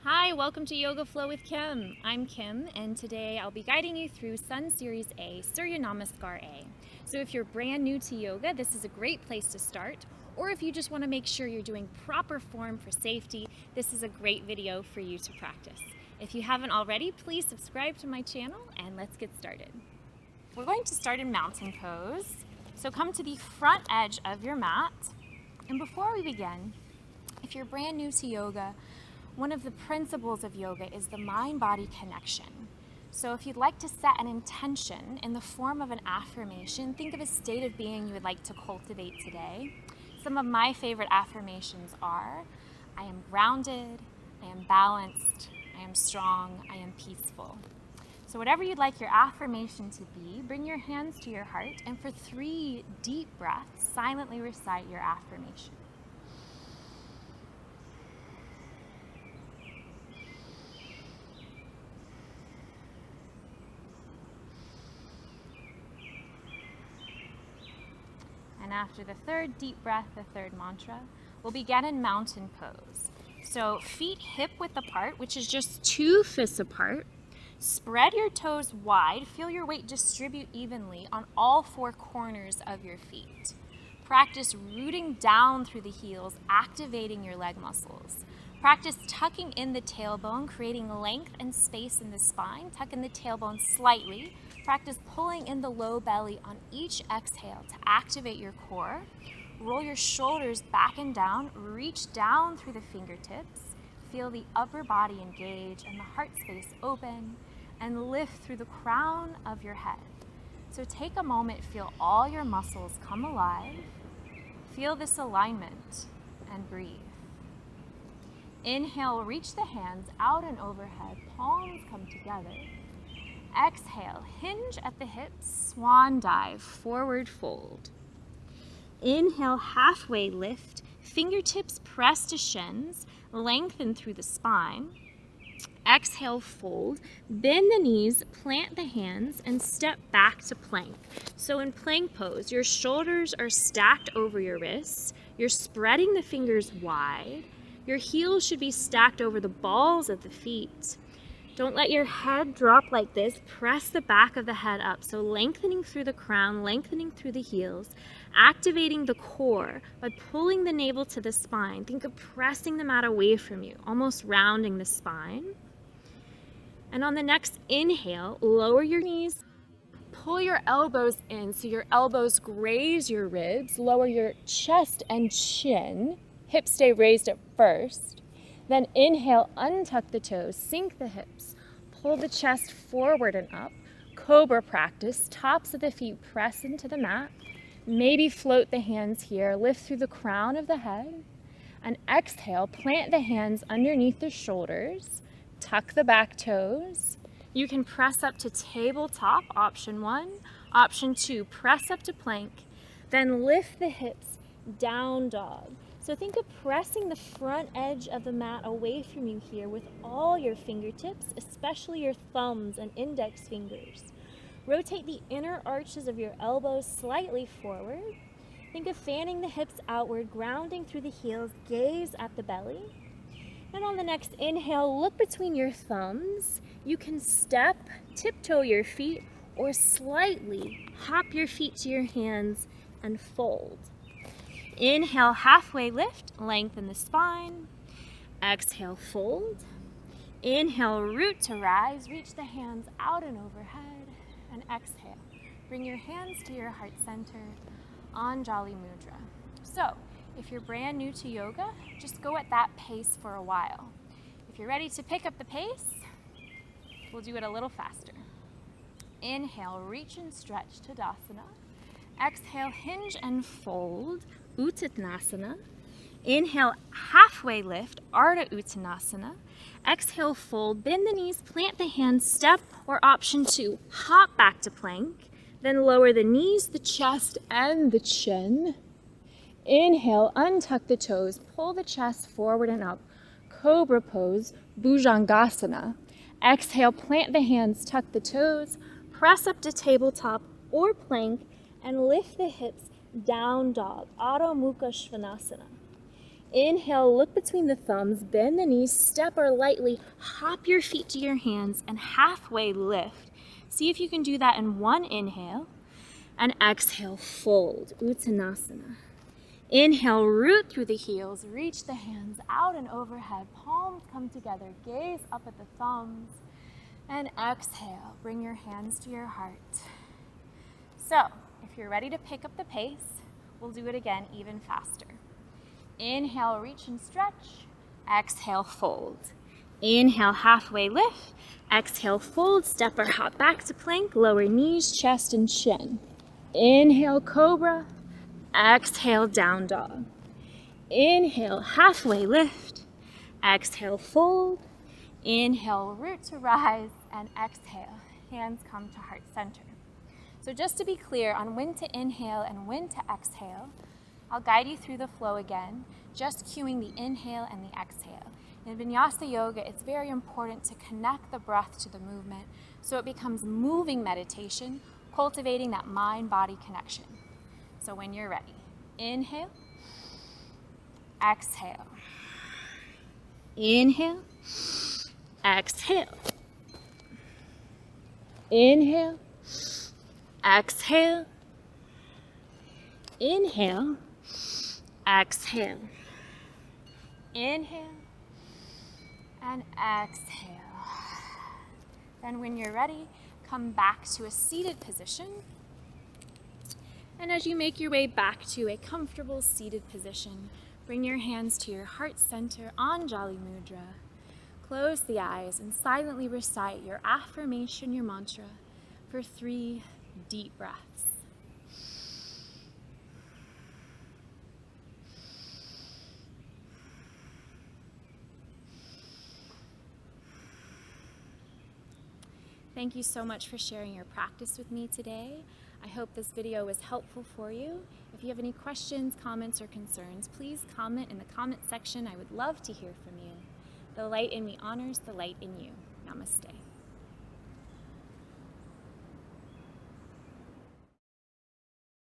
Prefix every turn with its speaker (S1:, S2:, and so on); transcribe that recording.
S1: Hi, welcome to Yoga Flow with Kim. I'm Kim, and today I'll be guiding you through Sun Series A, Surya Namaskar A. So if you're brand new to yoga, this is a great place to start. Or if you just want to make sure you're doing proper form for safety, this is a great video for you to practice. If you haven't already, please subscribe to my channel and let's get started. We're going to start in mountain pose. So come to the front edge of your mat. And before we begin, if you're brand new to yoga, one of the principles of yoga is the mind-body connection. So if you'd like to set an intention in the form of an affirmation, think of a state of being you would like to cultivate today. Some of my favorite affirmations are, I am grounded, I am balanced, I am strong, I am peaceful. So whatever you'd like your affirmation to be, bring your hands to your heart, and for 3 deep breaths, silently recite your affirmation. And after the 3rd deep breath, the 3rd mantra, we'll begin in mountain pose. So feet hip-width apart, which is just 2 fists apart. Spread your toes wide. Feel your weight distribute evenly on all 4 corners of your feet. Practice rooting down through the heels, activating your leg muscles. Practice tucking in the tailbone, creating length and space in the spine. Tuck in the tailbone slightly. Practice pulling in the low belly on each exhale to activate your core. Roll your shoulders back and down. Reach down through the fingertips. Feel the upper body engage and the heart space open. And lift through the crown of your head. So take a moment, feel all your muscles come alive. Feel this alignment and breathe. Inhale, reach the hands out and overhead. Palms come together. Exhale, hinge at the hips, swan dive, forward fold. Inhale, halfway lift, fingertips press to shins, lengthen through the spine. Exhale, fold, bend the knees, plant the hands, and step back to plank. So in plank pose, your shoulders are stacked over your wrists, you're spreading the fingers wide, your heels should be stacked over the balls of the feet. Don't let your head drop like this. Press the back of the head up. So lengthening through the crown, lengthening through the heels, activating the core by pulling the navel to the spine. Think of pressing the mat away from you, almost rounding the spine. And on the next inhale, lower your knees, pull your elbows in so your elbows graze your ribs, lower your chest and chin, hips stay raised at first. Then inhale, untuck the toes, sink the hips, pull the chest forward and up. Cobra practice, tops of the feet press into the mat. Maybe float the hands here, lift through the crown of the head. And exhale, plant the hands underneath the shoulders, tuck the back toes. You can press up to tabletop, option 1. Option 2, press up to plank. Then lift the hips, down dog. So think of pressing the front edge of the mat away from you here with all your fingertips, especially your thumbs and index fingers. Rotate the inner arches of your elbows slightly forward. Think of fanning the hips outward, grounding through the heels, gaze at the belly. And on the next inhale, look between your thumbs. You can step, tiptoe your feet, or slightly hop your feet to your hands and fold. Inhale, halfway lift, lengthen the spine. Exhale, fold. Inhale, root to rise, reach the hands out and overhead. And exhale, bring your hands to your heart center, Anjali Mudra. So, if you're brand new to yoga, just go at that pace for a while. If you're ready to pick up the pace, we'll do it a little faster. Inhale, reach and stretch, Tadasana. Exhale, hinge and fold, Uttanasana. Inhale, halfway lift, Ardha Uttanasana. Exhale, fold, bend the knees, plant the hands, step, or option 2, hop back to plank. Then lower the knees, the chest, and the chin. Inhale, untuck the toes, pull the chest forward and up. Cobra pose, Bhujangasana. Exhale, plant the hands, tuck the toes, press up to tabletop or plank, and lift the hips, down dog, Adho Mukha Svanasana. Inhale, look between the thumbs, bend the knees, step or lightly hop your feet to your hands and halfway lift. See if you can do that in one inhale. And exhale, fold, Uttanasana. Inhale, root through the heels, reach the hands out and overhead, palms come together, gaze up at the thumbs. And exhale, bring your hands to your heart. So, if you're ready to pick up the pace, we'll do it again even faster. Inhale, reach and stretch. Exhale, fold. Inhale, halfway lift. Exhale, fold, step or hop back to plank, lower knees, chest and chin. Inhale, cobra. Exhale, down dog. Inhale, halfway lift. Exhale, fold. Inhale, root to rise, and exhale, hands come to heart center. So just to be clear on when to inhale and when to exhale, I'll guide you through the flow again, just cueing the inhale and the exhale. In Vinyasa Yoga, it's very important to connect the breath to the movement so it becomes moving meditation, cultivating that mind-body connection. So when you're ready, inhale, exhale, inhale, exhale, inhale, exhale, inhale, exhale, inhale, and exhale. Then when you're ready, come back to a seated position. And as you make your way back to a comfortable seated position, bring your hands to your heart center, Anjali Mudra. Close the eyes and silently recite your affirmation, your mantra, for 3 deep breaths. Thank you so much for sharing your practice with me today. I hope this video was helpful for you. If you have any questions, comments, or concerns, please comment in the comment section. I would love to hear from you. The light in me honors the light in you. Namaste.